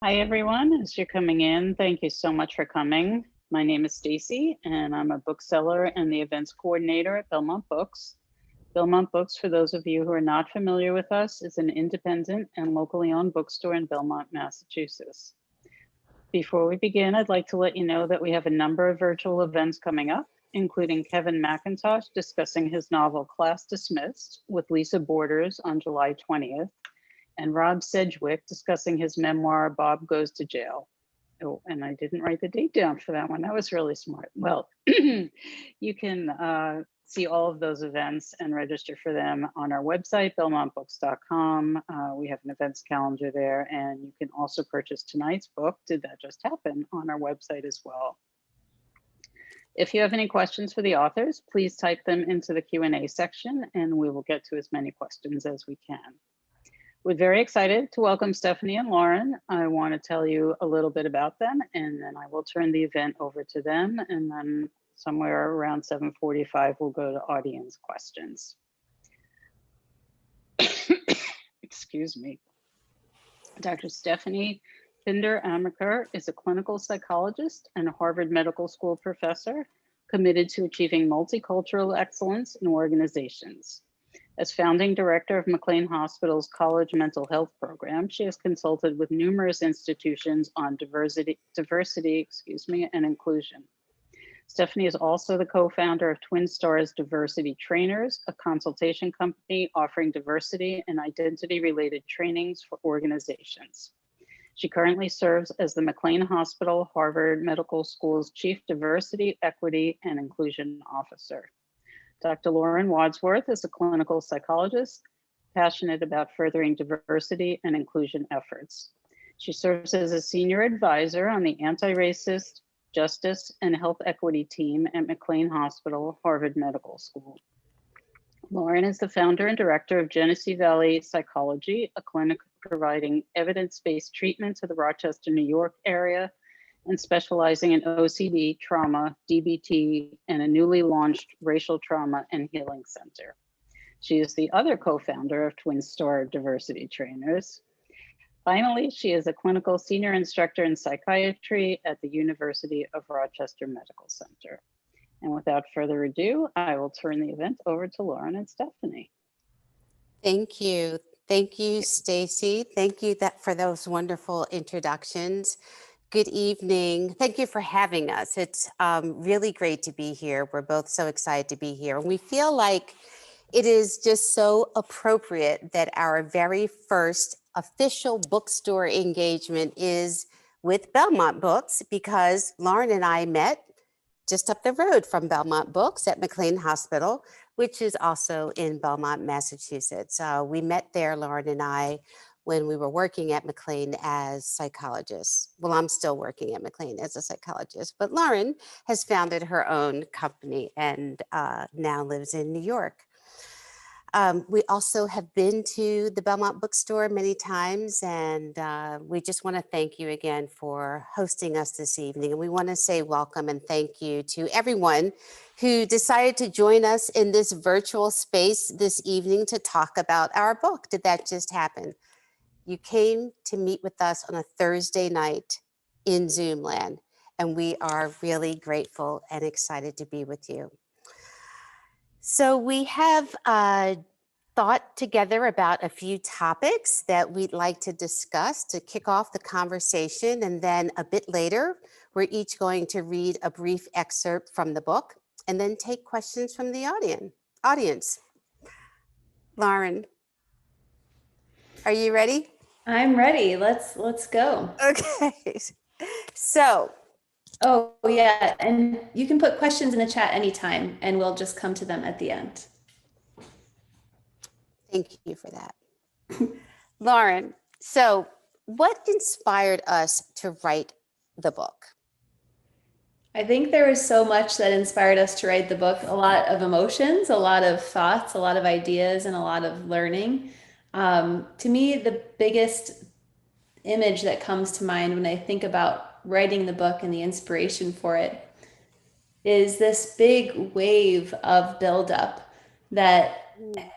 Hi, everyone. As you're coming in, thank you so much for coming. My name is Stacy, and I'm a bookseller and the events coordinator at Belmont Books. Belmont Books, for those of you who are not familiar with us, is an independent and locally owned bookstore in Belmont, Massachusetts. Before we begin, I'd like to let you know that we have a number of virtual events coming up, including Kevin McIntosh discussing his novel Class Dismissed with Lisa Borders on July 20th, and Rob Sedgwick discussing his memoir, Bob Goes to Jail. Oh, and I didn't write the date down for that one. That was really smart. Well, you can see all of those events and register for them on our website, belmontbooks.com. We have an events calendar there, and you can also purchase tonight's book, Did That Just Happen, on our website as well. If you have any questions for the authors, please type them into the Q&A section, and we will get to as many questions as we can. We're very excited to welcome Stephanie and Lauren. I want to tell you a little bit about them, and then I will turn the event over to them, and then somewhere around 7:45, we'll go to audience questions. Excuse me. Dr. Stephanie Pinder-Amaker is a clinical psychologist and a Harvard Medical School professor committed to achieving multicultural excellence in organizations. As founding director of McLean Hospital's College Mental Health Program, she has consulted with numerous institutions on diversity, and inclusion. Stephanie is also the co-founder of Twin Stars Diversity Trainers, a consultation company offering diversity and identity-related trainings for organizations. She currently serves as the McLean Hospital Harvard Medical School's Chief Diversity, Equity, and Inclusion Officer. Dr. Lauren Wadsworth is a clinical psychologist, passionate about furthering diversity and inclusion efforts. She serves as a senior advisor on the Anti-Racist, Justice, and Health Equity team at McLean Hospital, Harvard Medical School. Lauren is the founder and director of Genesee Valley Psychology, a clinic providing evidence-based treatment to the Rochester, New York area, and specializing in OCD, trauma, DBT, and a newly launched racial trauma and healing center. She is the other co-founder of Twin Star Diversity Trainers. Finally, she is a clinical senior instructor in psychiatry at the University of Rochester Medical Center. And without further ado, I will turn the event over to Lauren and Stephanie. Thank you. Thank you, Stacy. Thank you for those wonderful introductions. Good evening. Thank you for having us. It's really great to be here. We're both so excited to be here. And we feel like it is just so appropriate that our very first official bookstore engagement is with Belmont Books, because Lauren and I met just up the road from Belmont Books at McLean Hospital, which is also in Belmont, Massachusetts. We met there, Lauren and I, when we were working at McLean as psychologists. Well, I'm still working at McLean as a psychologist, but Lauren has founded her own company and now lives in New York. We also have been to the Belmont Bookstore many times, and we just want to thank you again for hosting us this evening. And we want to say welcome and thank you to everyone who decided to join us in this virtual space this evening to talk about our book, Did That Just Happen? You came to meet with us on a Thursday night in Zoom land, and we are really grateful and excited to be with you. So we have thought together about a few topics that we'd like to discuss to kick off the conversation, and then a bit later, we're each going to read a brief excerpt from the book and then take questions from the audience. Lauren, are you ready? I'm ready. Let's go. Okay. So. Oh, yeah. And you can put questions in the chat anytime, and we'll just come to them at the end. Thank you for that. Lauren, so what inspired us to write the book? I think there was so much that inspired us to write the book. A lot of emotions, a lot of thoughts, a lot of ideas, and a lot of learning. To me, the biggest image that comes to mind when I think about writing the book and the inspiration for it is this big wave of buildup that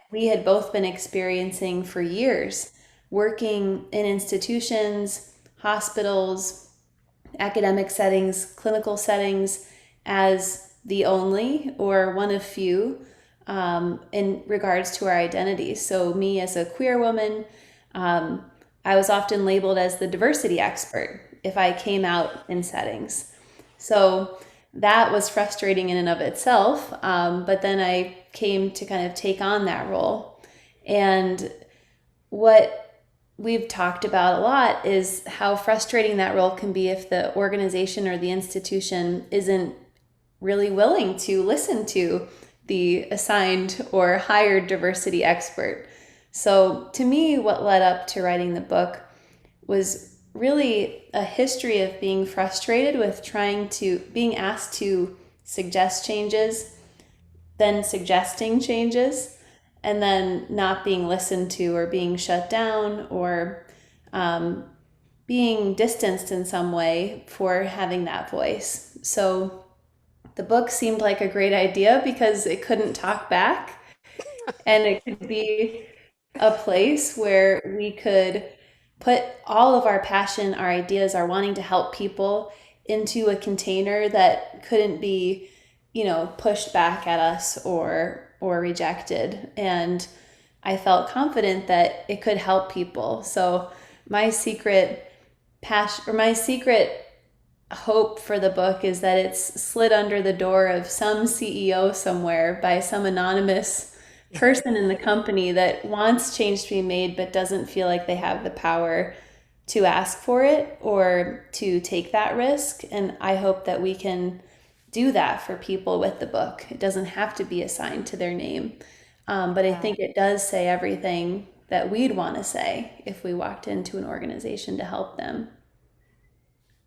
we had both been experiencing for years, working in institutions, hospitals, academic settings, clinical settings as the only or one of few in regards to our identities. So me as a queer woman, I was often labeled as the diversity expert if I came out in settings. So that was frustrating in and of itself. But then I came to kind of take on that role. And what we've talked about a lot is how frustrating that role can be if the organization or the institution isn't really willing to listen to the assigned or hired diversity expert. So to me, what led up to writing the book was really a history of being frustrated with being asked to suggest changes, then suggesting changes, and then not being listened to or being shut down or being distanced in some way for having that voice. So the book seemed like a great idea because it couldn't talk back and it could be a place where we could put all of our passion, our ideas, our wanting to help people into a container that couldn't be, pushed back at us or rejected. And I felt confident that it could help people. So my secret passion or my secret hope for the book is that it's slid under the door of some CEO somewhere by some anonymous person in the company that wants change to be made but doesn't feel like they have the power to ask for it or to take that risk. And I hope that we can do that for people with the book. It doesn't have to be assigned to their name. But I think it does say everything that we'd want to say if we walked into an organization to help them.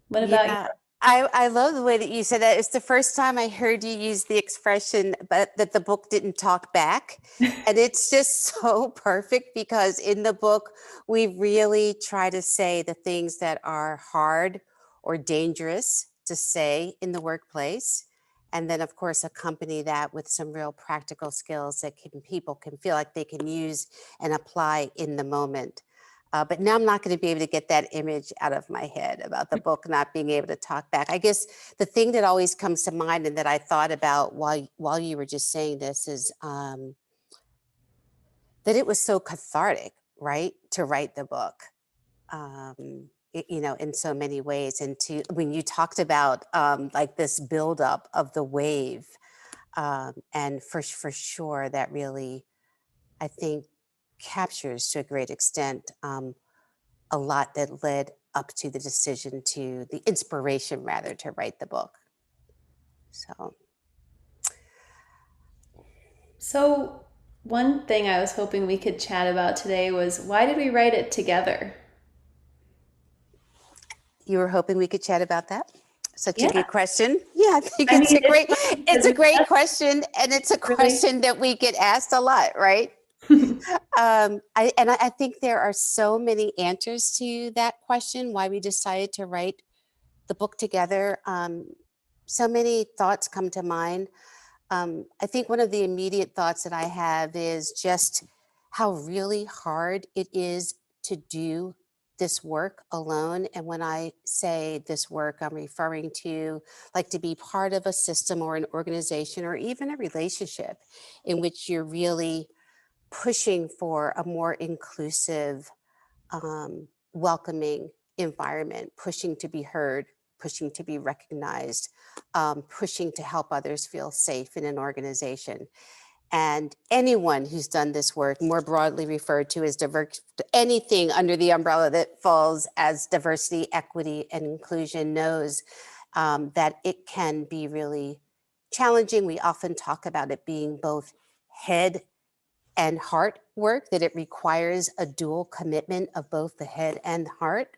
What about you? I love the way that you said that. It's the first time I heard you use the expression, but that the book didn't talk back. And it's just so perfect because in the book, we really try to say the things that are hard or dangerous to say in the workplace. And then, of course, accompany that with some real practical skills that people can feel like they can use and apply in the moment. But now I'm not going to be able to get that image out of my head about the book not being able to talk back. I guess the thing that always comes to mind and that I thought about while you were just saying this is that it was so cathartic, right, to write the book, in so many ways. And when you talked about like this buildup of the wave, and for sure that really, I think, captures to a great extent a lot that led up to the inspiration rather, to write the book. So one thing I was hoping we could chat about today was, why did we write it together? You were hoping we could chat about that? Such Yeah. a good question. Yeah, I think it's a great question. And it's a question that we get asked a lot, right? I think there are so many answers to that question, why we decided to write the book together. So many thoughts come to mind. I think one of the immediate thoughts that I have is just how really hard it is to do this work alone. And when I say this work, I'm referring to like to be part of a system or an organization or even a relationship in which you're really pushing for a more inclusive, welcoming environment, pushing to be heard, pushing to be recognized, pushing to help others feel safe in an organization. And anyone who's done this work, more broadly referred to as anything under the umbrella that falls as diversity, equity, and inclusion, knows that it can be really challenging. We often talk about it being both head and heart work, that it requires a dual commitment of both the head and the heart.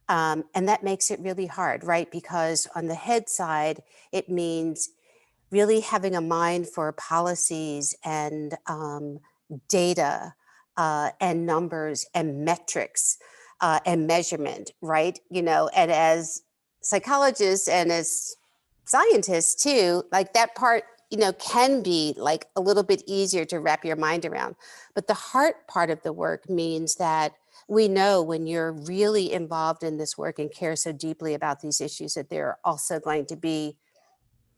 And that makes it really hard, right? Because on the head side, it means really having a mind for policies and data and numbers and metrics and measurement, right? And as psychologists and as scientists too, like that part can be like a little bit easier to wrap your mind around. But the heart part of the work means that we know when you're really involved in this work and care so deeply about these issues that there are also going to be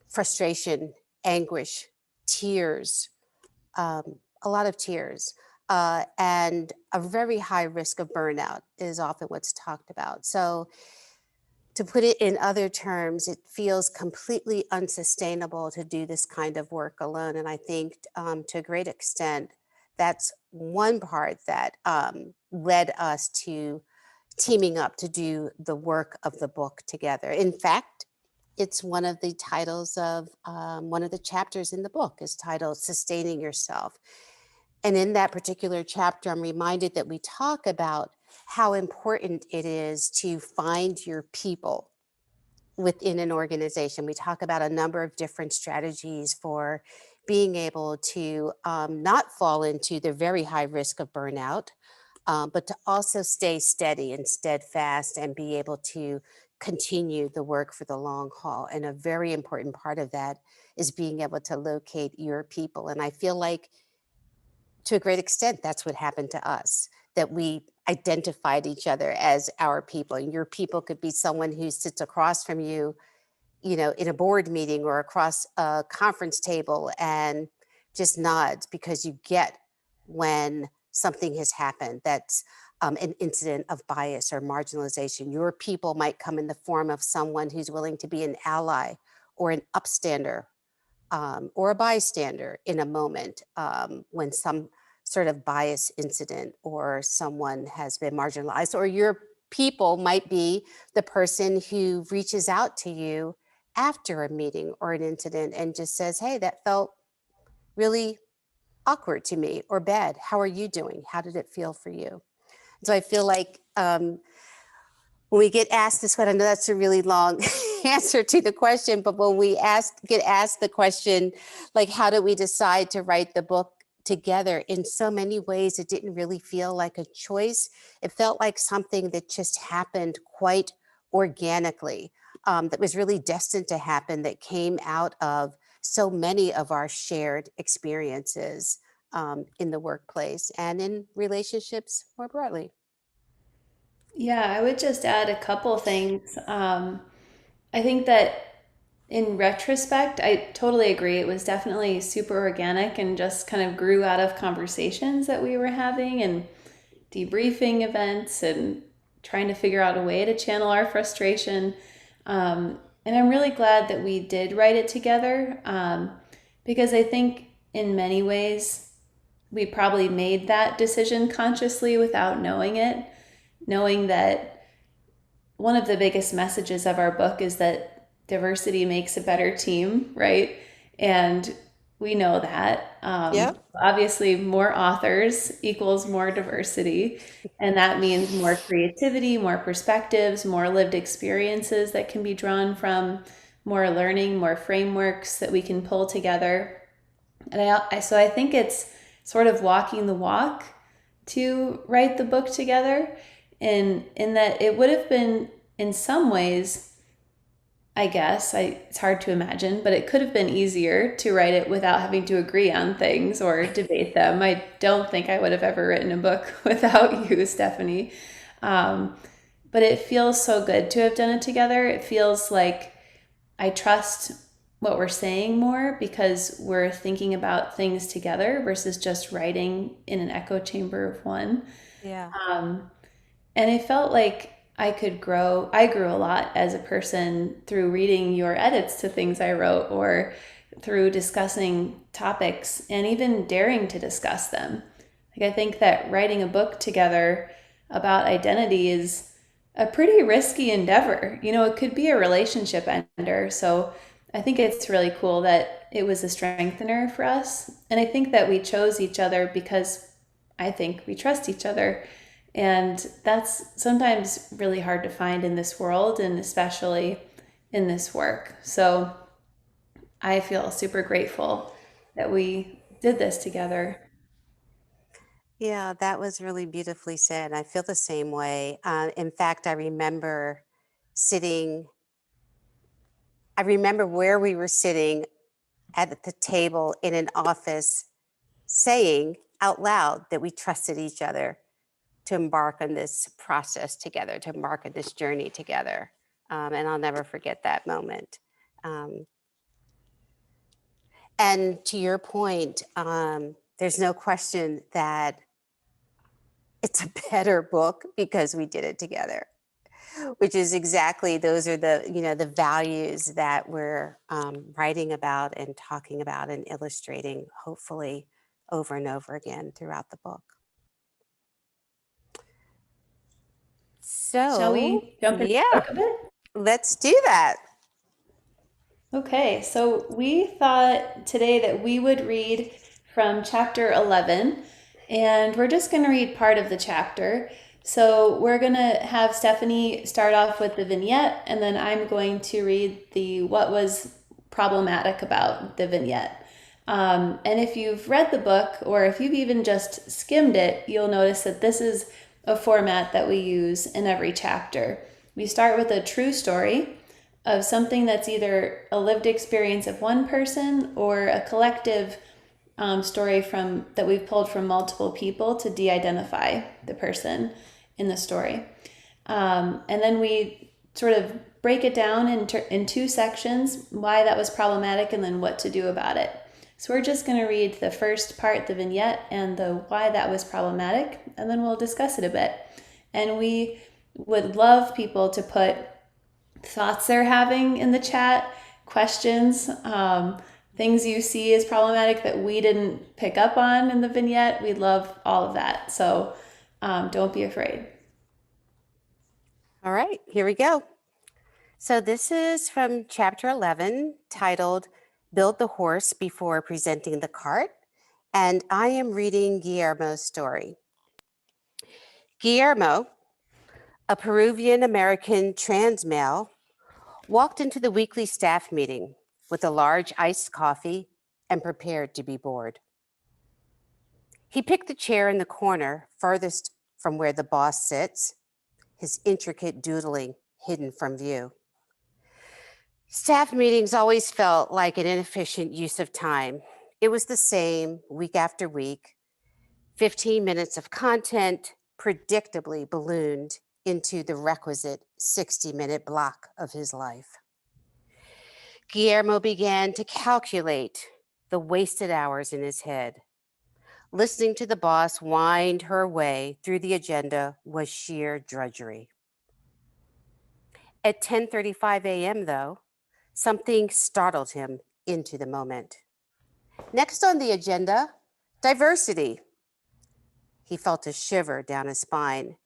frustration, anguish, tears, a lot of tears, and a very high risk of burnout is often what's talked about. So, to put it in other terms, it feels completely unsustainable to do this kind of work alone. And I think to a great extent, that's one part that led us to teaming up to do the work of the book together. In fact, it's one of the titles of one of the chapters in the book is titled Sustaining Yourself. And in that particular chapter, I'm reminded that we talk about how important it is to find your people within an organization. We talk about a number of different strategies for being able to not fall into the very high risk of burnout, but to also stay steady and steadfast and be able to continue the work for the long haul. And a very important part of that is being able to locate your people. And I feel like to a great extent, that's what happened to us, that we identified each other as our people. And your people could be someone who sits across from you, in a board meeting or across a conference table and just nods because you get when something has happened that's an incident of bias or marginalization. Your people might come in the form of someone who's willing to be an ally or an upstander or a bystander in a moment when some sort of bias incident or someone has been marginalized, or your people might be the person who reaches out to you after a meeting or an incident and just says, hey, that felt really awkward to me or bad. How are you doing? How did it feel for you? So I feel like when we get asked this question, I know that's a really long answer to the question, but when we get asked the question, like, how did we decide to write the book together? In so many ways, it didn't really feel like a choice. It felt like something that just happened quite organically, that was really destined to happen, that came out of so many of our shared experiences in the workplace and in relationships more broadly. Yeah, I would just add a couple things. I think that in retrospect, I totally agree. It was definitely super organic and just kind of grew out of conversations that we were having and debriefing events and trying to figure out a way to channel our frustration. And I'm really glad that we did write it together because I think in many ways we probably made that decision consciously without knowing it, knowing that one of the biggest messages of our book is that diversity makes a better team, right? And we know that. Yep. Obviously, more authors equals more diversity. And that means more creativity, more perspectives, more lived experiences that can be drawn from, more learning, more frameworks that we can pull together. And so I think it's sort of walking the walk to write the book together. And in that it would have been, in some ways, I guess, it's hard to imagine, but it could have been easier to write it without having to agree on things or debate them. I don't think I would have ever written a book without you, Stephanie. But it feels so good to have done it together. It feels like I trust what we're saying more because we're thinking about things together versus just writing in an echo chamber of one. Yeah. And it felt like I could grow. I grew a lot as a person through reading your edits to things I wrote or through discussing topics and even daring to discuss them. Like, I think that writing a book together about identity is a pretty risky endeavor. It could be a relationship ender. So I think it's really cool that it was a strengthener for us. And I think that we chose each other because I think we trust each other. And that's sometimes really hard to find in this world and especially in this work. So I feel super grateful that we did this together. Yeah, that was really beautifully said. I feel the same way. In fact, sitting, I remember where we were sitting at the table in an office saying out loud that we trusted each other to embark on this process together, to embark on this journey together. And I'll never forget that moment. And to your point, there's no question that it's a better book because we did it together, which is exactly, those are the values that we're writing about and talking about and illustrating, hopefully over and over again throughout the book. So, Shall we jump into the book a bit? Let's do that. Okay, so we thought today that we would read from chapter 11, and we're just going to read part of the chapter. So we're going to have Stephanie start off with the vignette, and then I'm going to read what was problematic about the vignette. And if you've read the book, or if you've even just skimmed it, you'll notice that this is a format that we use in every chapter. We start with a true story of something that's either a lived experience of one person or a collective story that we've pulled from multiple people to de-identify the person in the story. And then we sort of break it down in two sections, why that was problematic and then what to do about it. So we're just going to read the first part, the vignette, and the why that was problematic, and then we'll discuss it a bit. And we would love people to put thoughts they're having in the chat, questions, things you see as problematic that we didn't pick up on in the vignette. We'd love all of that. So don't be afraid. All right, here we go. So this is from chapter 11, titled Build the Horse Before Presenting the Cart. And I am reading Guillermo's story. Guillermo, a Peruvian-American trans male, walked into the weekly staff meeting with a large iced coffee and prepared to be bored. He picked the chair in the corner furthest from where the boss sits, his intricate doodling hidden from view. Staff meetings always felt like an inefficient use of time. It was the same week after week. 15 minutes of content predictably ballooned into the requisite 60-minute block of his life. Guillermo began to calculate the wasted hours in his head. Listening to the boss wind her way through the agenda was sheer drudgery. At 10:35 a.m., though, something startled him into the moment. Next on the agenda, diversity. He felt a shiver down his spine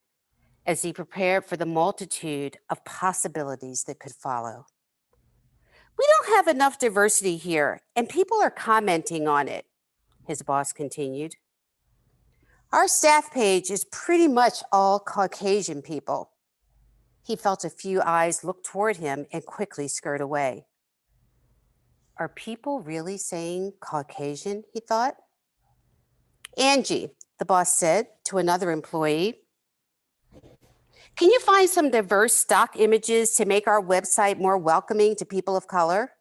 as he prepared for the multitude of possibilities that could follow. We don't have enough diversity here, and people are commenting on it, his boss continued. Our staff page is pretty much all Caucasian people. He felt a few eyes look toward him and quickly skirt away. Are people really saying Caucasian, he thought? Angie, the boss said to another employee, can you find some diverse stock images to make our website more welcoming to people of color?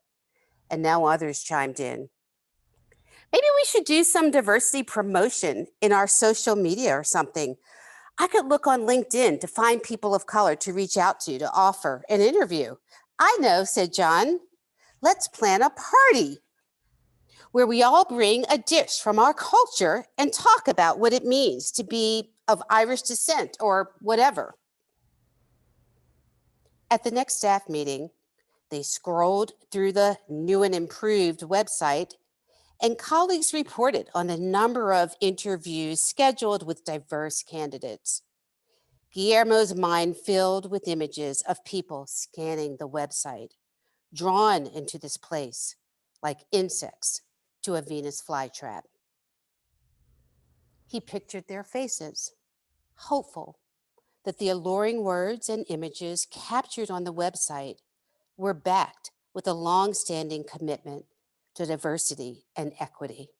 And now others chimed in. Maybe we should do some diversity promotion in our social media or something. I could look on LinkedIn to find people of color to reach out to offer an interview. I know, said John. Let's plan a party where we all bring a dish from our culture and talk about what it means to be of Irish descent or whatever. At the next staff meeting, they scrolled through the new and improved website, and colleagues reported on the number of interviews scheduled with diverse candidates. Guillermo's mind filled with images of people scanning the website, drawn into this place like insects to a Venus flytrap. He pictured their faces, hopeful that the alluring words and images captured on the website were backed with a long-standing commitment to diversity and equity.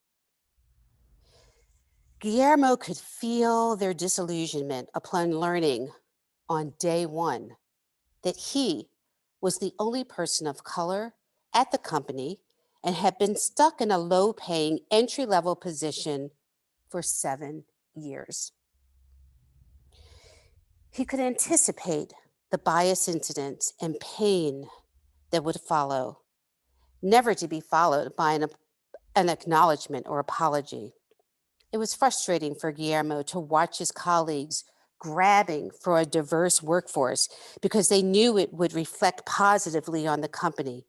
Guillermo could feel their disillusionment upon learning on day one that he was the only person of color at the company and had been stuck in a low-paying entry-level position for 7 years. He could anticipate the bias incidents and pain that would follow, never to be followed by an acknowledgement or apology. It was frustrating for Guillermo to watch his colleagues grabbing for a diverse workforce because they knew it would reflect positively on the company.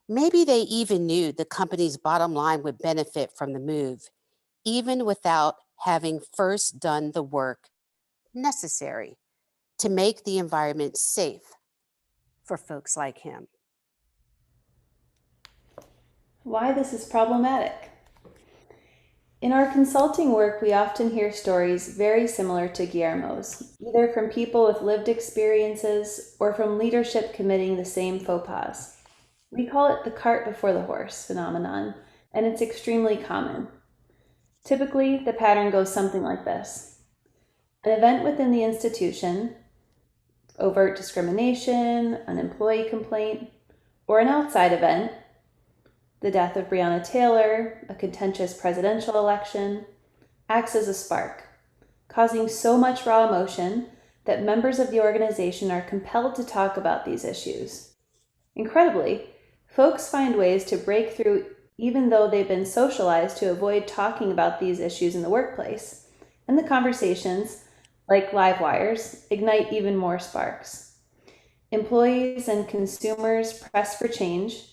Maybe they even knew the company's bottom line would benefit from the move, even without having first done the work necessary to make the environment safe for folks like him. Why this is problematic. In our consulting work, we often hear stories very similar to Guillermo's, either from people with lived experiences or from leadership committing the same faux pas. We call it the cart before the horse phenomenon, and it's extremely common. Typically, the pattern goes something like this. An event within the institution, overt discrimination, an employee complaint, or an outside event, the death of Breonna Taylor, a contentious presidential election, acts as a spark, causing so much raw emotion that members of the organization are compelled to talk about these issues. Incredibly, folks find ways to break through even though they've been socialized to avoid talking about these issues in the workplace, and the conversations, like live wires, ignite even more sparks. Employees and consumers press for change,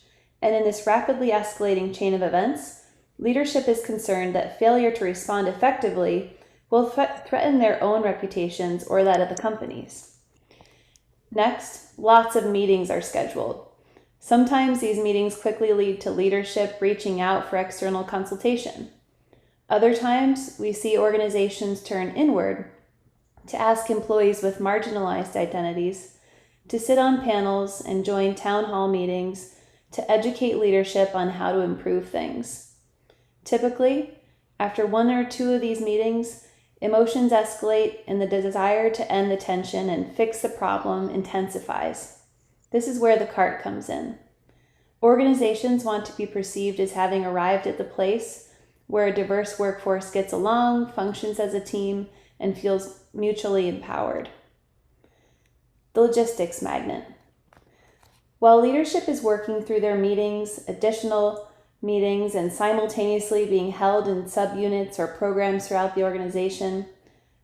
and in this rapidly escalating chain of events, leadership is concerned that failure to respond effectively will threaten their own reputations or that of the company's. Next, lots of meetings are scheduled. Sometimes these meetings quickly lead to leadership reaching out for external consultation. Other times, we see organizations turn inward to ask employees with marginalized identities to sit on panels and join town hall meetings to educate leadership on how to improve things. Typically, after 1 or 2 of these meetings, emotions escalate and the desire to end the tension and fix the problem intensifies. This is where the cart comes in. Organizations want to be perceived as having arrived at the place where a diverse workforce gets along, functions as a team, and feels mutually empowered. The logistics magnet. While leadership is working through their meetings, additional meetings, and simultaneously being held in subunits or programs throughout the organization,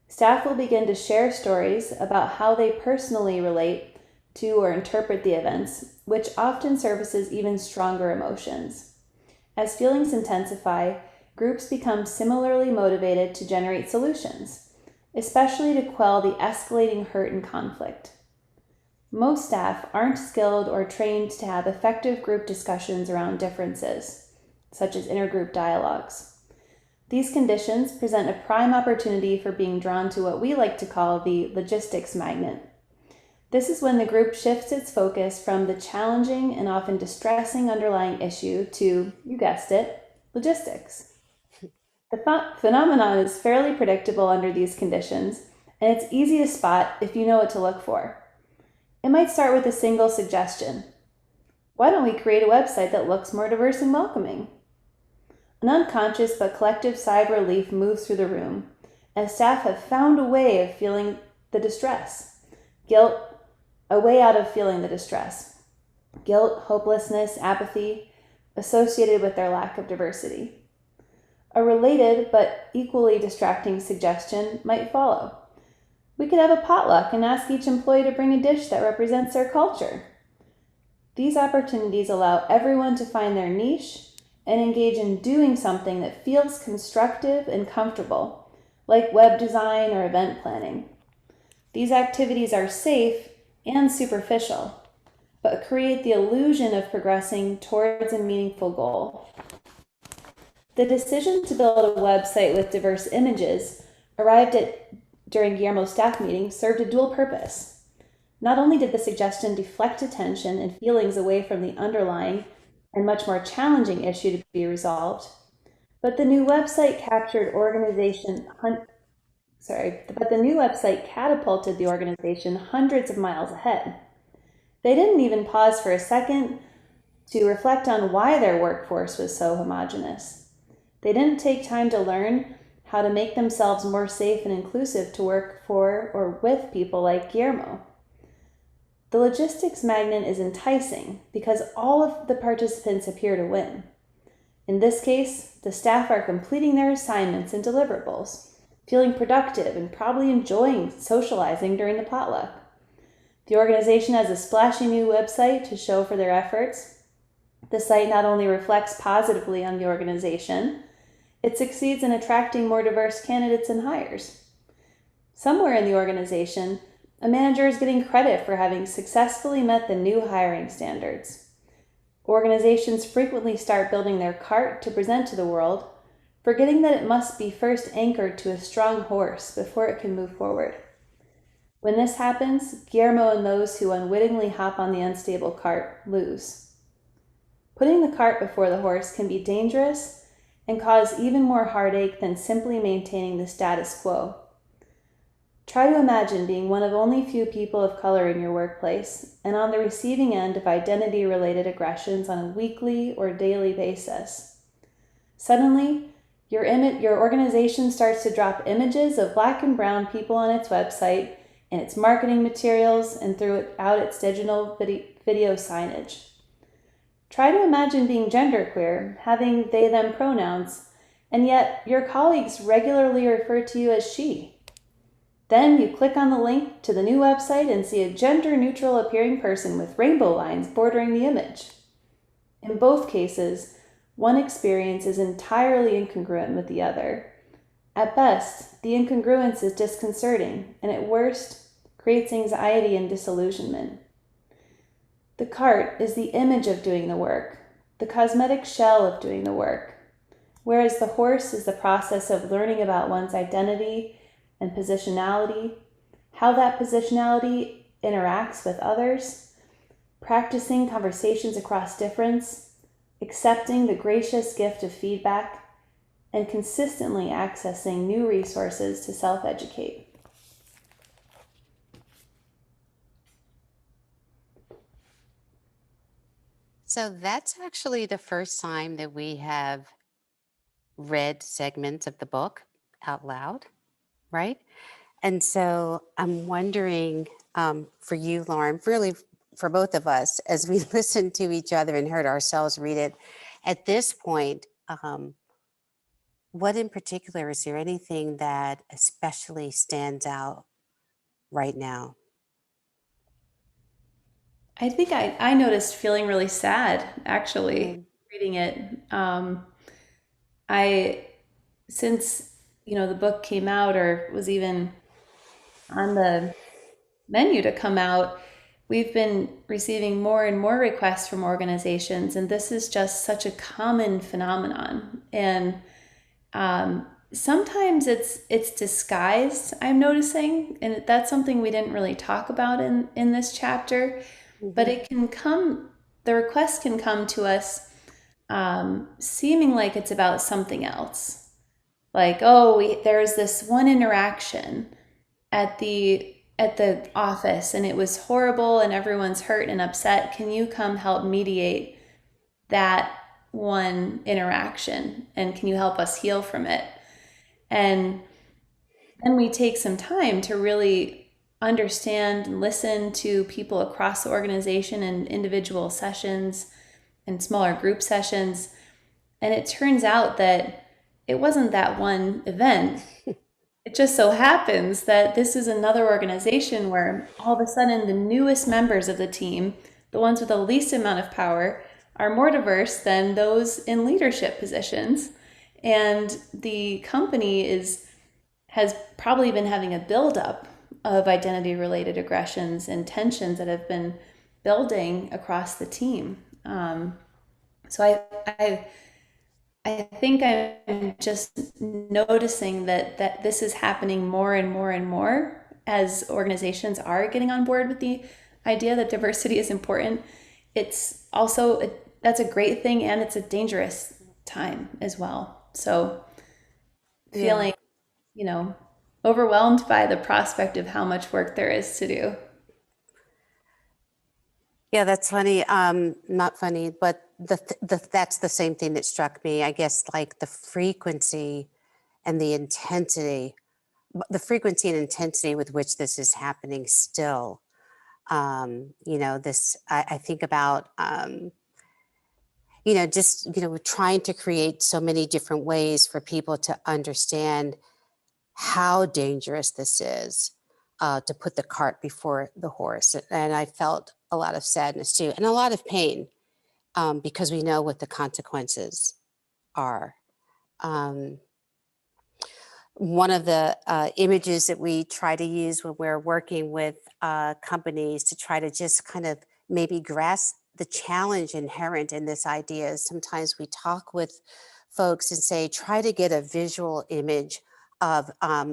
staff will begin to share stories about how they personally relate to or interpret the events, which often surfaces even stronger emotions. As feelings intensify, groups become similarly motivated to generate solutions, especially to quell the escalating hurt and conflict. Most staff aren't skilled or trained to have effective group discussions around differences, such as intergroup dialogues. These conditions present a prime opportunity for being drawn to what we like to call the logistics magnet. This is when the group shifts its focus from the challenging and often distressing underlying issue to, you guessed it, logistics. The phenomenon is fairly predictable under these conditions, and it's easy to spot if you know what to look for. It might start with a single suggestion. Why don't we create a website that looks more diverse and welcoming? An unconscious but collective sigh of relief moves through the room, as staff have found a way of feeling the distress. A way out of feeling the distress. Guilt, hopelessness, apathy, associated with their lack of diversity. A related but equally distracting suggestion might follow. We could have a potluck and ask each employee to bring a dish that represents their culture. These opportunities allow everyone to find their niche and engage in doing something that feels constructive and comfortable, like web design or event planning. These activities are safe and superficial, but create the illusion of progressing towards a meaningful goal. The decision to build a website with diverse images arrived at during Guillermo's staff meeting served a dual purpose. Not only did the suggestion deflect attention and feelings away from the underlying and much more challenging issue to be resolved, but the new website catapulted the organization hundreds of miles ahead. They didn't even pause for a second to reflect on why their workforce was so homogenous. They didn't take time to learn how to make themselves more safe and inclusive to work for or with people like Guillermo. The logistics magnet is enticing because all of the participants appear to win. In this case, the staff are completing their assignments and deliverables, feeling productive and probably enjoying socializing during the potluck. The organization has a splashy new website to show for their efforts. The site not only reflects positively on the organization, it succeeds in attracting more diverse candidates and hires. Somewhere in the organization, a manager is getting credit for having successfully met the new hiring standards. Organizations frequently start building their cart to present to the world, forgetting that it must be first anchored to a strong horse before it can move forward. When this happens, Guillermo and those who unwittingly hop on the unstable cart lose. Putting the cart before the horse can be dangerous and cause even more heartache than simply maintaining the status quo. Try to imagine being one of only few people of color in your workplace and on the receiving end of identity-related aggressions on a weekly or daily basis. Suddenly, your organization starts to drop images of Black and brown people on its website, in its marketing materials, and throughout its digital video signage. Try to imagine being genderqueer, having they/them pronouns, and yet your colleagues regularly refer to you as she. Then you click on the link to the new website and see a gender-neutral appearing person with rainbow lines bordering the image. In both cases, one experience is entirely incongruent with the other. At best, the incongruence is disconcerting, and at worst, creates anxiety and disillusionment. The cart is the image of doing the work, the cosmetic shell of doing the work, whereas the horse is the process of learning about one's identity and positionality, how that positionality interacts with others, practicing conversations across difference, accepting the gracious gift of feedback, and consistently accessing new resources to self-educate. So that's actually the first time that we have read segments of the book out loud, right? And so I'm wondering for you, Lauren, really for both of us, as we listened to each other and heard ourselves read it, at this point, what in particular, is there anything that especially stands out right now? I think I noticed feeling really sad, actually, Mm. reading it. I, since, the book came out or was even on the menu to come out, we've been receiving more and more requests from organizations, and this is just such a common phenomenon. And sometimes it's disguised, I'm noticing, and that's something we didn't really talk about in this chapter. But Mhm. it can come, the request can come to us seeming like it's about something else. Like, oh, there's this one interaction at the office and it was horrible and everyone's hurt and upset. Can you come help mediate that one interaction? And can you help us heal from it? And then we take some time to really understand and listen to people across the organization in individual sessions and smaller group sessions. And it turns out that it wasn't that one event. It just so happens that this is another organization where all of a sudden the newest members of the team, the ones with the least amount of power, are more diverse than those in leadership positions. And the company has probably been having a buildup of identity related aggressions and tensions that have been building across the team. So I think I'm just noticing that this is happening more and more and more as organizations are getting on board with the idea that diversity is important. It's also that's a great thing, and it's a dangerous time as well. So Yeah. feeling, overwhelmed by the prospect of how much work there is to do. Yeah, that's funny. Not funny, but that's the same thing that struck me. I guess like the frequency and the intensity, the frequency and intensity with which this is happening still. This I think about, just we're trying to create so many different ways for people to understand how dangerous this is, to put the cart before the horse. And I felt a lot of sadness too, and a lot of pain, because we know what the consequences are. Um, One of the images that we try to use when we're working with companies to try to just kind of maybe grasp the challenge inherent in this idea is sometimes we talk with folks and say, try to get a visual image of,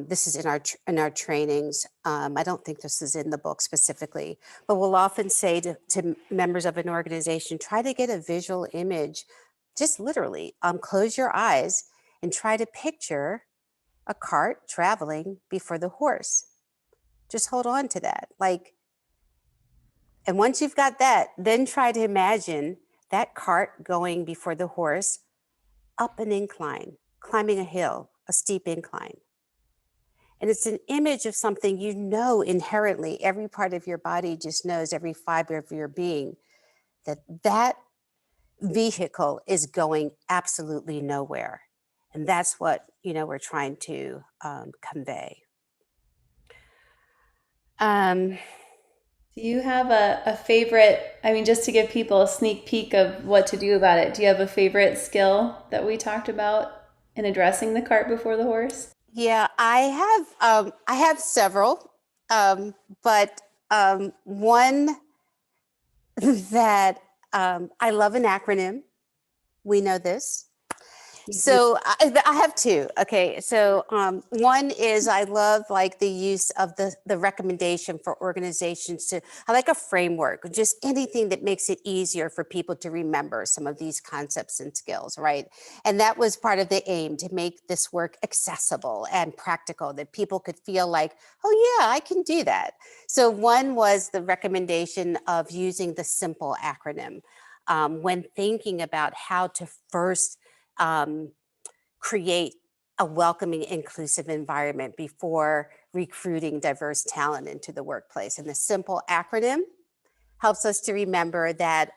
this is in our trainings. I don't think this is in the book specifically, but we'll often say to members of an organization, try to get a visual image, just literally, close your eyes and try to picture a cart traveling before the horse. Just hold on to that. And once you've got that, then try to imagine that cart going before the horse up an incline, climbing a hill, a steep incline. And it's an image of something inherently, every part of your body just knows, every fiber of your being, that vehicle is going absolutely nowhere. And that's what, we're trying to convey. Um, Do you have a favorite? I mean, just to give people a sneak peek of what to do about it, do you have a favorite skill that we talked about in addressing the cart before the horse? yeah, I have several, but one that I love an acronym. We know this. So I have two. Okay, so one is I love like the use of the recommendation for organizations to, I like a framework, just anything that makes it easier for people to remember some of these concepts and skills, right? And that was part of the aim, to make this work accessible and practical, that people could feel like, oh yeah, I can do that. So one was the recommendation of using the SIMPLE acronym when thinking about how to first create a welcoming, inclusive environment before recruiting diverse talent into the workplace. And the SIMPLE acronym helps us to remember that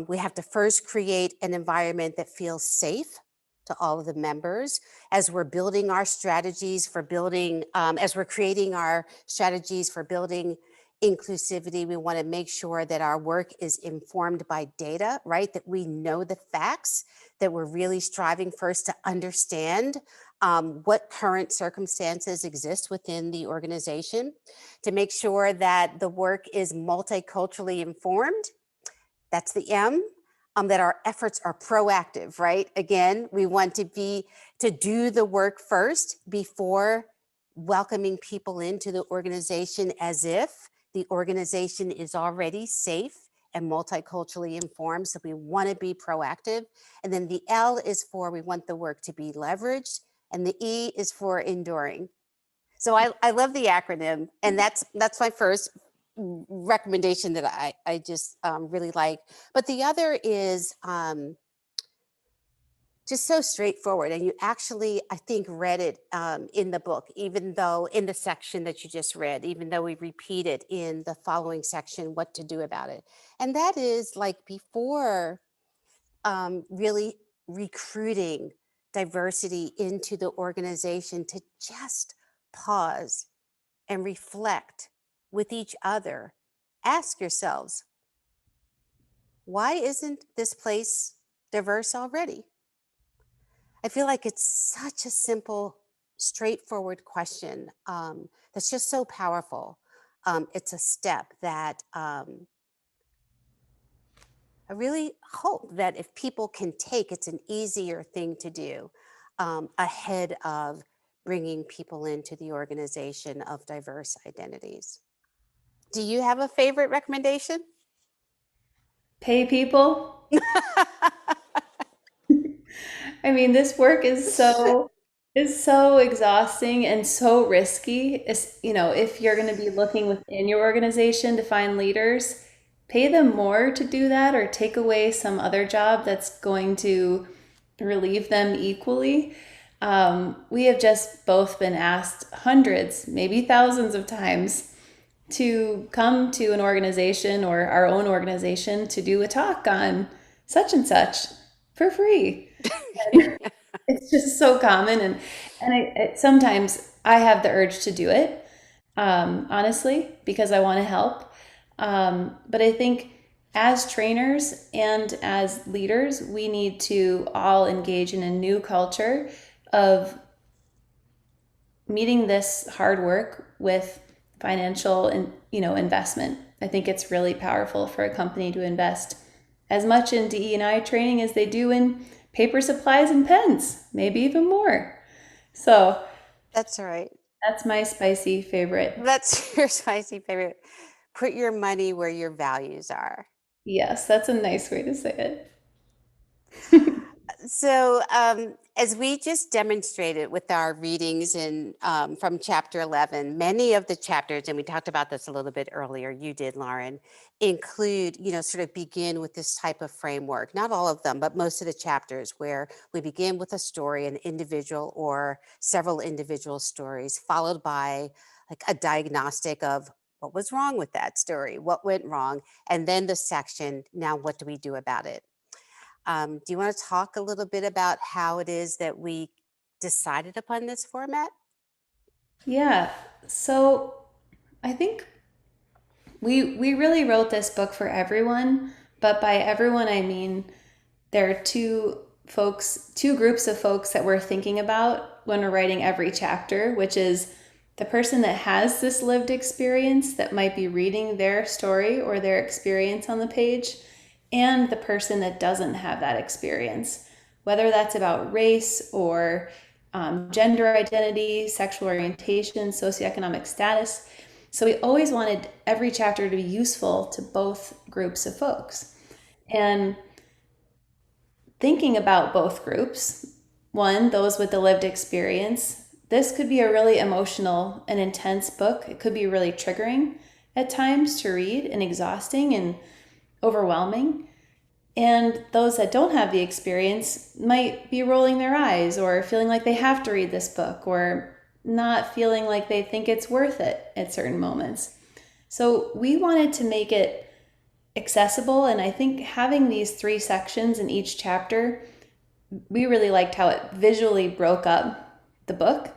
we have to first create an environment that feels safe to all of the members as we're building our strategies for building, as we're creating our strategies for building inclusivity. We want to make sure that our work is informed by data, right? That we know the facts, that we're really striving first to understand what current circumstances exist within the organization, to make sure that the work is multiculturally informed. That's the M. That our efforts are proactive, right? Again, we want to do the work first before welcoming people into the organization as if the organization is already safe and multiculturally informed. So we want to be proactive. And then the L is for, we want the work to be leveraged. And the E is for enduring. So I love the acronym, and that's my first recommendation that I just really like. But the other is just so straightforward, and you actually, I think, read it in the book, even though in the section that you just read, even though we repeat it in the following section, what to do about it. And that is like before really recruiting diversity into the organization, to just pause and reflect with each other. Ask yourselves, why isn't this place diverse already? I feel like it's such a simple, straightforward question that's just so powerful. It's a step that I really hope that if people can take, it's an easier thing to do ahead of bringing people into the organization of diverse identities. Do you have a favorite recommendation? Pay people. I mean, this work is so exhausting and so risky. It's, if you're going to be looking within your organization to find leaders, pay them more to do that or take away some other job that's going to relieve them equally. We have just both been asked hundreds, maybe thousands of times to come to an organization or our own organization to do a talk on such and such for free. It's just so common, and sometimes I have the urge to do it, honestly, because I want to help. But I think as trainers and as leaders, we need to all engage in a new culture of meeting this hard work with financial and investment. I think it's really powerful for a company to invest as much in DE&I training as they do in paper supplies and pens, maybe even more. So That's all right. that's my spicy favorite. That's your spicy favorite. Put your money where your values are. Yes, that's a nice way to say it. So, as we just demonstrated with our readings in from chapter 11, many of the chapters, and we talked about this a little bit earlier, you did, Lauren, include, sort of begin with this type of framework. Not all of them, but most of the chapters where we begin with a story, an individual or several individual stories, followed by like a diagnostic of what was wrong with that story, what went wrong, and then the section, now what do we do about it? Do you want to talk a little bit about how it is that we decided upon this format? Yeah. So I think we really wrote this book for everyone, but by everyone I mean there are two groups of folks that we're thinking about when we're writing every chapter, which is the person that has this lived experience that might be reading their story or their experience on the page, and the person that doesn't have that experience, whether that's about race or gender identity, sexual orientation, socioeconomic status. So we always wanted every chapter to be useful to both groups of folks. And thinking about both groups, one, those with the lived experience, this could be a really emotional and intense book. It could be really triggering at times to read and exhausting and overwhelming. And those that don't have the experience might be rolling their eyes or feeling like they have to read this book or not feeling like they think it's worth it at certain moments. So we wanted to make it accessible, and I think having these 3 sections in each chapter, we really liked how it visually broke up the book.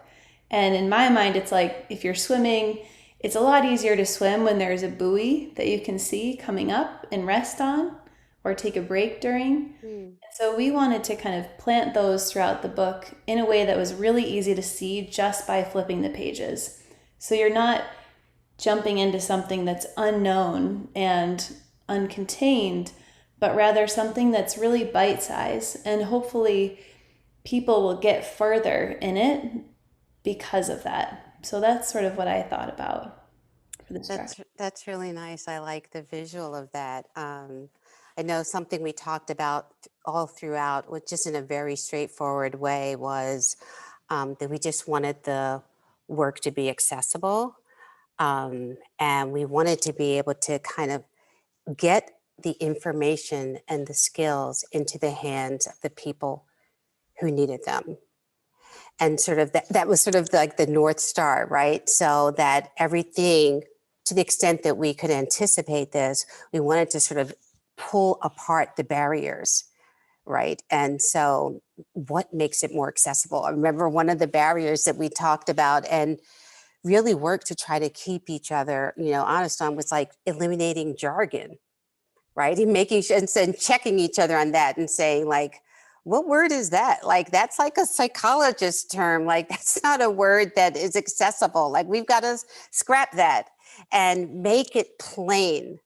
And in my mind, it's like if you're swimming, it's a lot easier to swim when there's a buoy that you can see coming up and rest on or take a break during. So we wanted to kind of plant those throughout the book in a way that was really easy to see just by flipping the pages. So you're not jumping into something that's unknown and uncontained, but rather something that's really bite-sized, and hopefully people will get further in it because of that. So that's sort of what I thought about for this chapter. That's really nice. I like the visual of that. I know something we talked about all throughout, which just in a very straightforward way, was that we just wanted the work to be accessible. And we wanted to be able to kind of get the information and the skills into the hands of the people who needed them. And sort of that was sort of like the North Star, right? So that everything, to the extent that we could anticipate this, we wanted to sort of pull apart the barriers, right? And so what makes it more accessible? I remember one of the barriers that we talked about and really worked to try to keep each other, honest on, was like eliminating jargon, right? And making sure and checking each other on that and saying like, what word is that? Like, that's like a psychologist term. Like, that's not a word that is accessible. Like, we've got to scrap that and make it plain.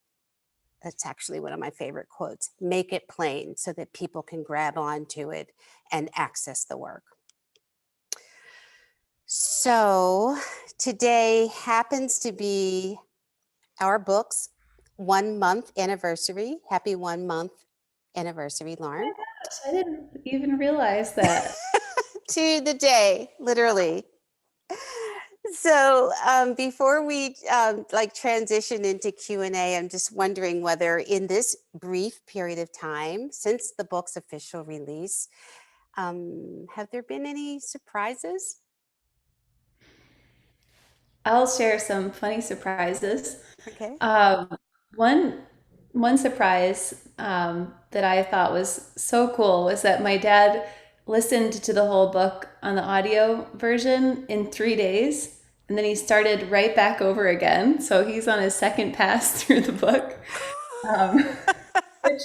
That's actually one of my favorite quotes. Make it plain so that people can grab onto it and access the work. So today happens to be our book's 1 month anniversary. Happy 1 month anniversary, Lauren. I didn't even realize that. To the day, literally. So before we like transition into Q&A, I'm just wondering whether in this brief period of time since the book's official release, have there been any surprises? I'll share some funny surprises. Okay. Um, one one surprise that I thought was so cool was that my dad listened to the whole book on the audio version in 3 days, and then he started right back over again. So he's on his second pass through the book. Um, which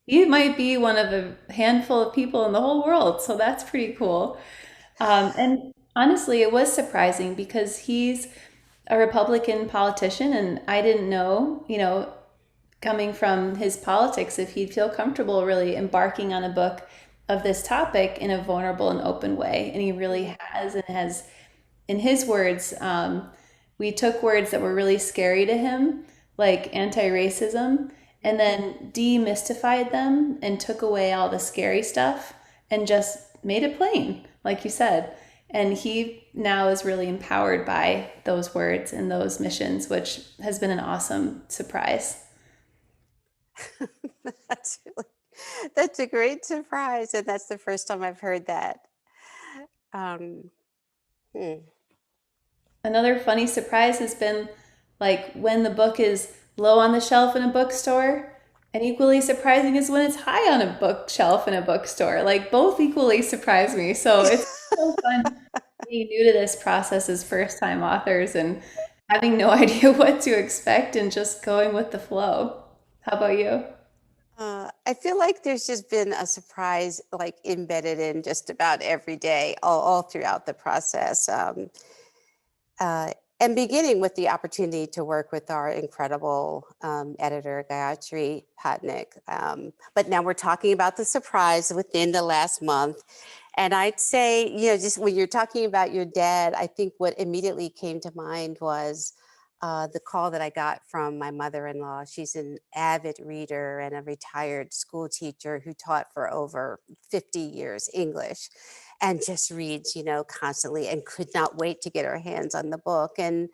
he might be one of a handful of people in the whole world. So that's pretty cool. And honestly, it was surprising because he's a Republican politician, and I didn't know, coming from his politics, if he'd feel comfortable really embarking on a book of this topic in a vulnerable and open way. And he really has, and has, in his words, we took words that were really scary to him, like anti-racism, and then demystified them and took away all the scary stuff and just made it plain, like you said. And he now is really empowered by those words and those missions, which has been an awesome surprise. That's a great surprise, and that's the first time I've heard that. Um, hmm. Another funny surprise has been like when the book is low on the shelf in a bookstore, and equally surprising is when it's high on a bookshelf in a bookstore. Like both equally surprise me. So it's so fun being new to this process as first time authors and having no idea what to expect and just going with the flow. How about you? I feel like there's just been a surprise like embedded in just about every day, all throughout the process. Uh, and beginning with the opportunity to work with our incredible editor, Gayatri Patnik. But now we're talking about the surprise within the last month. And I'd say, just when you're talking about your dad, I think what immediately came to mind was the call that I got from my mother-in-law. She's an avid reader and a retired school teacher who taught for over 50 years English and just reads, constantly and could not wait to get her hands on the book. And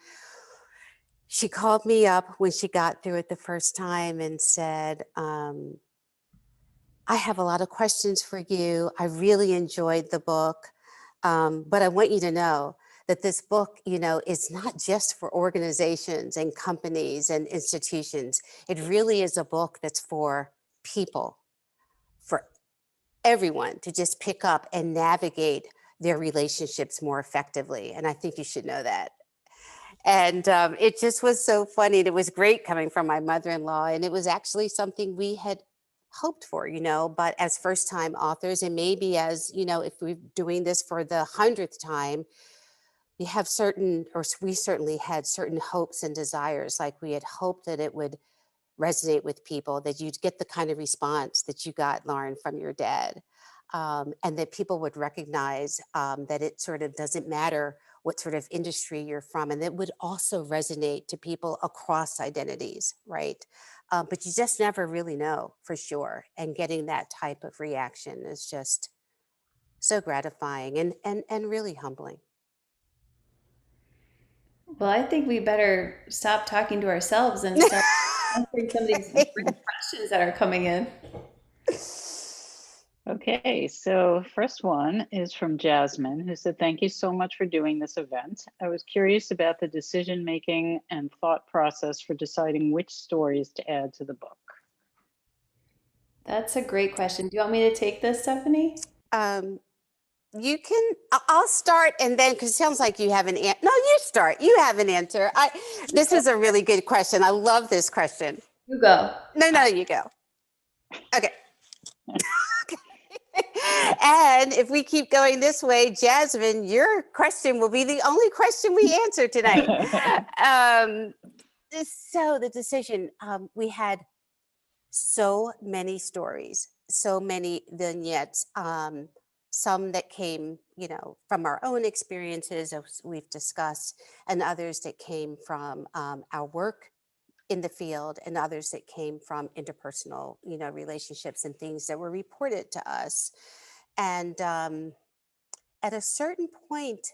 she called me up when she got through it the first time and said, I have a lot of questions for you. I really enjoyed the book, but I want you to know that this book, is not just for organizations and companies and institutions. It really is a book that's for people, for everyone to just pick up and navigate their relationships more effectively. And I think you should know that. And it just was so funny. And it was great coming from my mother-in-law. And it was actually something we had hoped for, but as first time authors, and maybe as, if we're doing this for the 100th time, we have we certainly had certain hopes and desires. Like we had hoped that it would resonate with people, that you'd get the kind of response that you got, Lauren, from your dad. And that people would recognize that it sort of doesn't matter what sort of industry you're from, and it would also resonate to people across identities, right? But you just never really know for sure. And getting that type of reaction is just so gratifying and really humbling. Well, I think we better stop talking to ourselves and start answering some of these great questions that are coming in. Okay, so first one is from Jasmine, who said, thank you so much for doing this event. I was curious about the decision-making and thought process for deciding which stories to add to the book. That's a great question. Do you want me to take this, Stephanie? You can, I'll start, and then, because it sounds like you have an answer. No, you start. You have an answer. This is a really good question. I love this question. You go. No, you go. Okay. And if we keep going this way, Jasmine, your question will be the only question we answer tonight. So the decision, we had so many stories, so many vignettes, some that came, from our own experiences, as we've discussed, and others that came from our work in the field, and others that came from interpersonal, relationships and things that were reported to us. And at a certain point,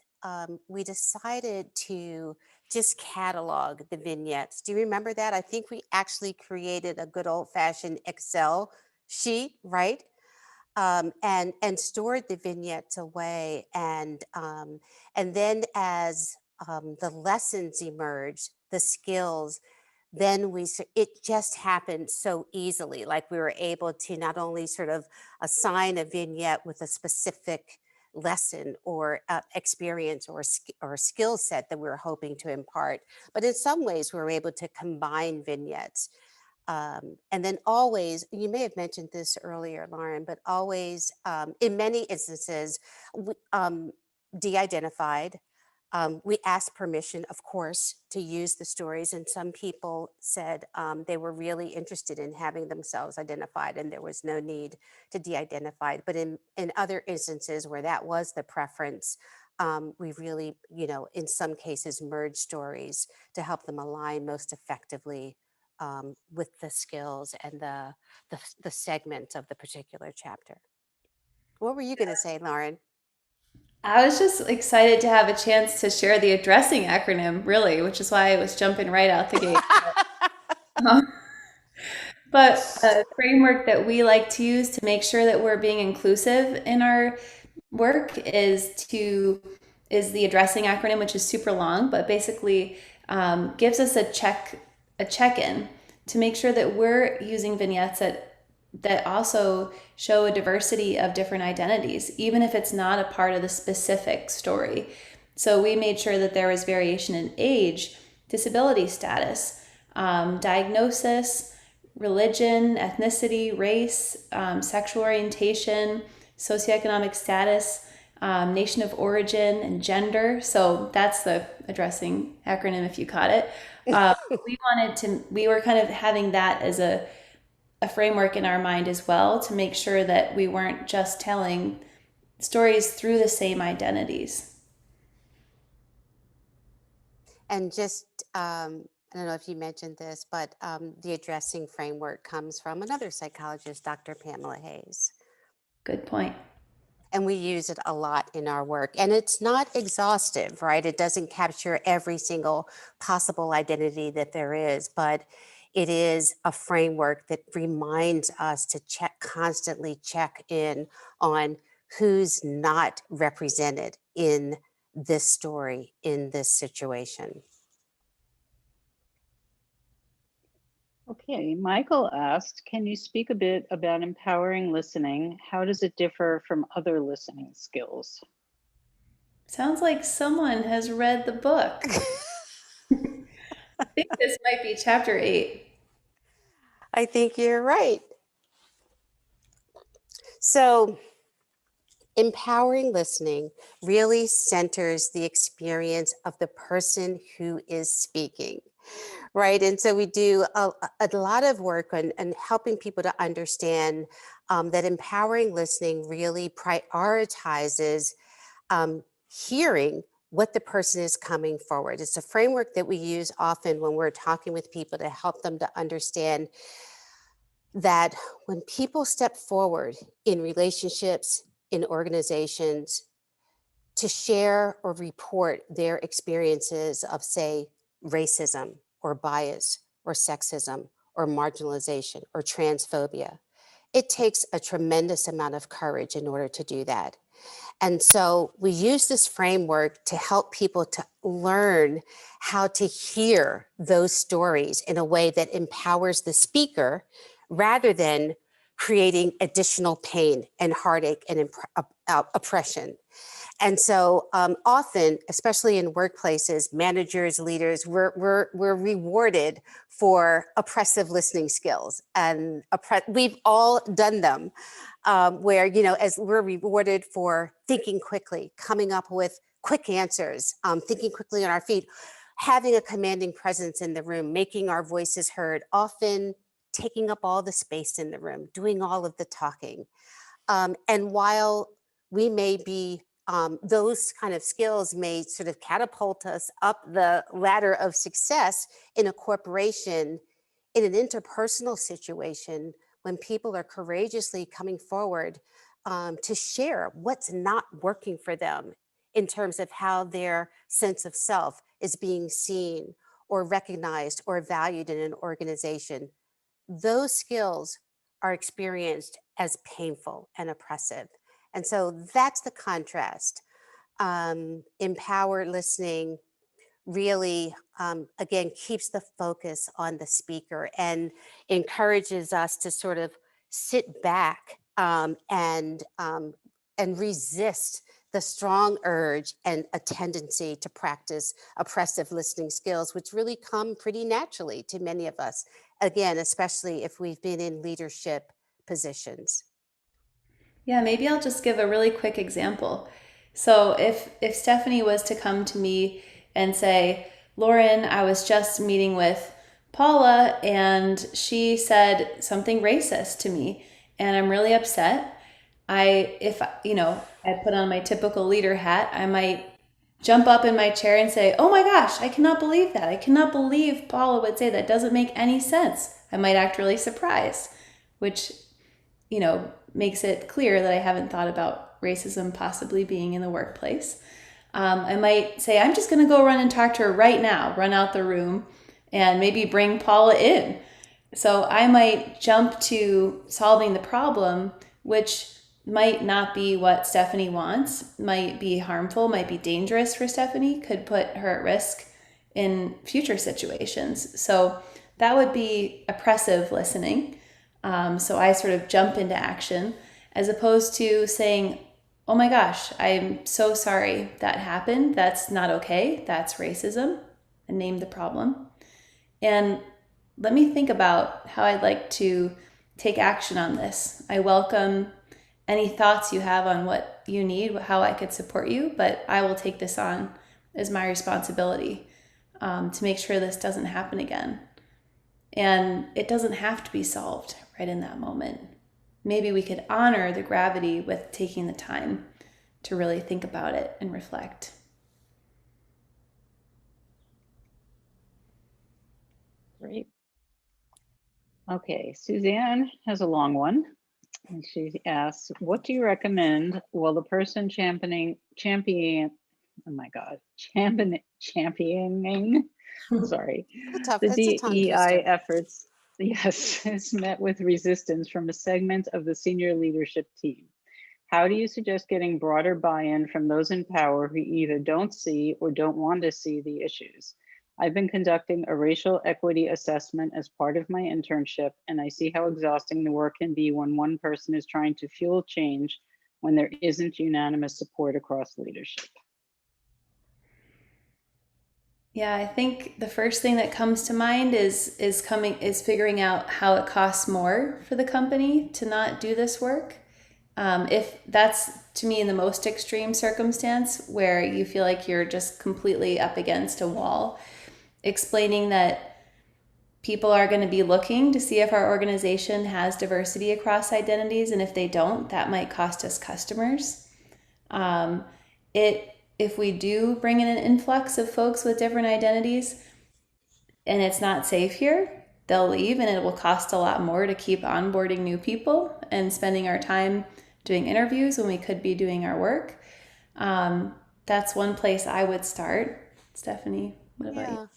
we decided to just catalog the vignettes. Do you remember that? I think we actually created a good old fashioned Excel sheet, right? And stored the vignettes away. And then as the lessons emerged, the skills, then it just happened so easily. Like we were able to not only sort of assign a vignette with a specific lesson or experience or skill set that we were hoping to impart, but in some ways we were able to combine vignettes. And then always, you may have mentioned this earlier, Lauren, but always, in many instances, de-identified. We asked permission, of course, to use the stories, and some people said they were really interested in having themselves identified, and there was no need to de-identify. But in other instances where that was the preference, we really, in some cases, merged stories to help them align most effectively with the skills and the segment of the particular chapter. What were you going to say, Lauren? I was just excited to have a chance to share the addressing acronym, really, which is why I was jumping right out the gate. But a framework that we like to use to make sure that we're being inclusive in our work is the addressing acronym, which is super long, but basically gives us a check-in to make sure that we're using vignettes that also show a diversity of different identities, even if it's not a part of the specific story. So we made sure that there was variation in age, disability status, diagnosis, religion, ethnicity, race, sexual orientation, socioeconomic status, nation of origin, and gender. So that's the addressing acronym if you caught it. We were kind of having that as a framework in our mind as well to make sure that we weren't just telling stories through the same identities. And just, I don't know if you mentioned this, but the addressing framework comes from another psychologist, Dr. Pamela Hayes. Good point. And we use it a lot in our work. And it's not exhaustive, right? It doesn't capture every single possible identity that there is, but it is a framework that reminds us to constantly check in on who's not represented in this story, in this situation. Okay, Michael asked, can you speak a bit about empowering listening? How does it differ from other listening skills? Sounds like someone has read the book. I think this might be chapter 8. I think you're right. So, empowering listening really centers the experience of the person who is speaking, right? And so we do a lot of work on helping people to understand that empowering listening really prioritizes hearing what the person is coming forward. It's a framework that we use often when we're talking with people to help them to understand that when people step forward in relationships, in organizations, to share or report their experiences of, say, racism or bias or sexism or marginalization or transphobia, it takes a tremendous amount of courage in order to do that. And so we use this framework to help people to learn how to hear those stories in a way that empowers the speaker rather than creating additional pain and heartache and oppression. And so often, especially in workplaces, managers, leaders, we're rewarded for oppressive listening skills. And we've all done them where, as we're rewarded for thinking quickly, coming up with quick answers, thinking quickly on our feet, having a commanding presence in the room, making our voices heard, often taking up all the space in the room, doing all of the talking. And while we may be, those kind of skills may sort of catapult us up the ladder of success in a corporation, in an interpersonal situation, when people are courageously coming forward to share what's not working for them in terms of how their sense of self is being seen or recognized or valued in an organization, those skills are experienced as painful and oppressive. And so that's the contrast. Empowered listening really, again, keeps the focus on the speaker and encourages us to sort of sit back and resist the strong urge and a tendency to practice oppressive listening skills, which really come pretty naturally to many of us. Again, especially if we've been in leadership positions. Yeah, maybe I'll just give a really quick example. So if Stephanie was to come to me and say, Lauren, I was just meeting with Paula and she said something racist to me and I'm really upset. If I put on my typical leader hat, I might jump up in my chair and say, "Oh my gosh, I cannot believe that. I cannot believe Paula would say that. Doesn't make any sense." I might act really surprised, which makes it clear that I haven't thought about racism possibly being in the workplace. I might say, I'm just going to go run and talk to her right now, run out the room, and maybe bring Paula in. So I might jump to solving the problem, which might not be what Stephanie wants, might be harmful, might be dangerous for Stephanie, could put her at risk in future situations. So that would be oppressive listening. So I sort of jump into action as opposed to saying, oh my gosh, I'm so sorry that happened. That's not okay. That's racism, and name the problem. And let me think about how I'd like to take action on this. I welcome any thoughts you have on what you need, how I could support you, but I will take this on as my responsibility to make sure this doesn't happen again. And it doesn't have to be solved right in that moment. Maybe we could honor the gravity with taking the time to really think about it and reflect. Great. Okay, Suzanne has a long one. And she asks, what do you recommend while the person championing, sorry, the It's a tongue DEI twister. efforts, yes, is met with resistance from a segment of the senior leadership team? How do you suggest getting broader buy-in from those in power who either don't see or don't want to see the issues? I've been conducting a racial equity assessment as part of my internship, and I see how exhausting the work can be when one person is trying to fuel change when there isn't unanimous support across leadership. Yeah, I think the first thing that comes to mind is figuring out how it costs more for the company to not do this work. If that's, to me, in the most extreme circumstance where you feel like you're just completely up against a wall, explaining that people are going to be looking to see if our organization has diversity across identities, and if they don't, that might cost us customers. If we do bring in an influx of folks with different identities and it's not safe here, they'll leave, and it will cost a lot more to keep onboarding new people and spending our time doing interviews when we could be doing our work. That's one place I would start. Stephanie, what about you?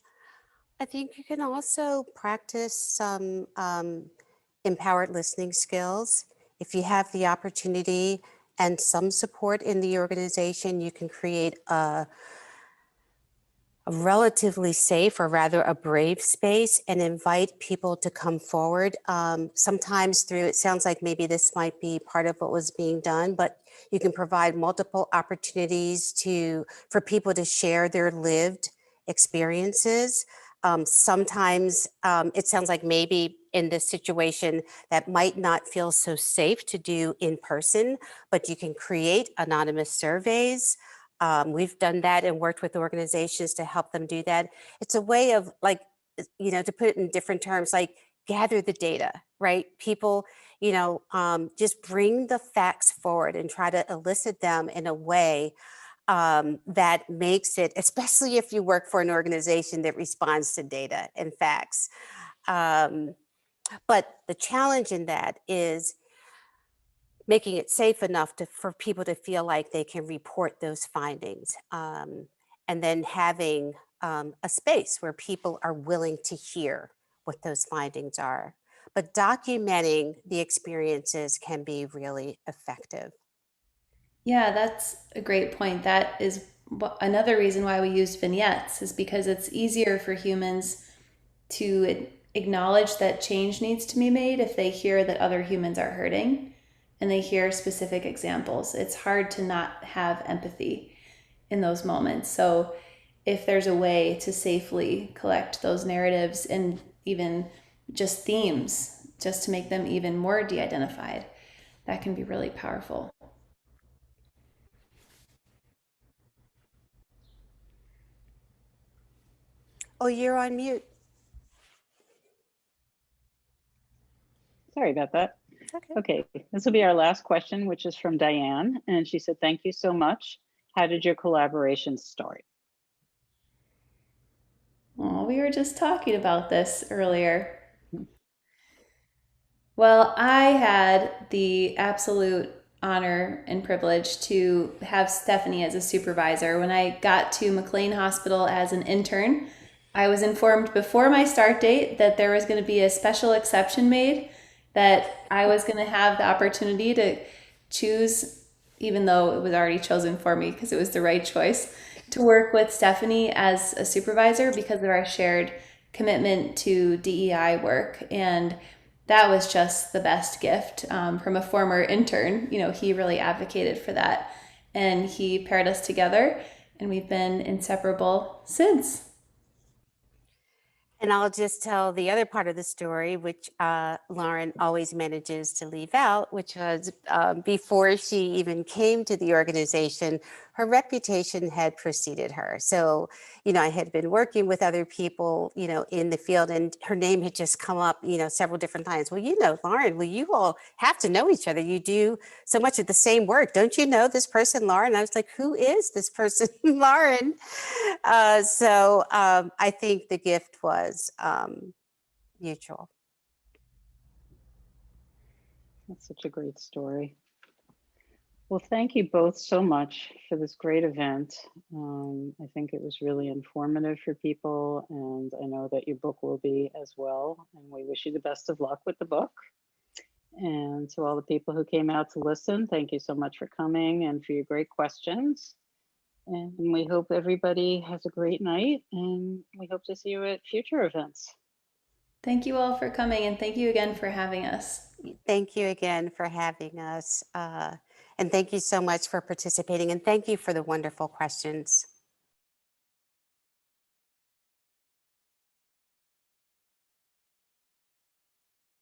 I think you can also practice some empowered listening skills. If you have the opportunity and some support in the organization, you can create a relatively safe, or rather a brave space, and invite people to come forward. Sometimes it sounds like maybe this might be part of what was being done, but you can provide multiple opportunities for people to share their lived experiences. Sometimes it sounds like maybe in this situation that might not feel so safe to do in person, but you can create anonymous surveys. We've done that and worked with organizations to help them do that. It's a way of, like, to put it in different terms, like gather the data, right? People, just bring the facts forward and try to elicit them in a way that makes it, especially if you work for an organization that responds to data and facts. But the challenge in that is making it safe enough for people to feel like they can report those findings, and then having a space where people are willing to hear what those findings are. But documenting the experiences can be really effective. Yeah, that's a great point. That is another reason why we use vignettes, is because it's easier for humans to acknowledge that change needs to be made if they hear that other humans are hurting and they hear specific examples. It's hard to not have empathy in those moments. So if there's a way to safely collect those narratives and even just themes, just to make them even more de-identified, that can be really powerful. Oh, you're on mute. Sorry about that. Okay. Okay, this will be our last question, which is from Diane. And she said, thank you so much. How did your collaboration start? Oh, we were just talking about this earlier. Well, I had the absolute honor and privilege to have Stephanie as a supervisor. When I got to McLean Hospital as an intern, I was informed before my start date that there was going to be a special exception made, that I was going to have the opportunity to choose, even though it was already chosen for me because it was the right choice, to work with Stephanie as a supervisor because of our shared commitment to DEI work. And that was just the best gift from a former intern. You know, he really advocated for that, and he paired us together, and we've been inseparable since. And I'll just tell the other part of the story, which Lauren always manages to leave out, which was before she even came to the organization, her reputation had preceded her. So, you know, I had been working with other people, you know, in the field, and her name had just come up, you know, several different times. Well, you know, Lauren, well, you all have to know each other. You do so much of the same work. Don't you know this person, Lauren? I was like, who is this person, Lauren? So I think the gift was mutual. That's such a great story. Well, thank you both so much for this great event. I think it was really informative for people, and I know that your book will be as well. And we wish you the best of luck with the book. And to all the people who came out to listen, thank you so much for coming and for your great questions. And we hope everybody has a great night, and we hope to see you at future events. Thank you all for coming, and thank you again for having us. Thank you again for having us. And thank you so much for participating. And thank you for the wonderful questions.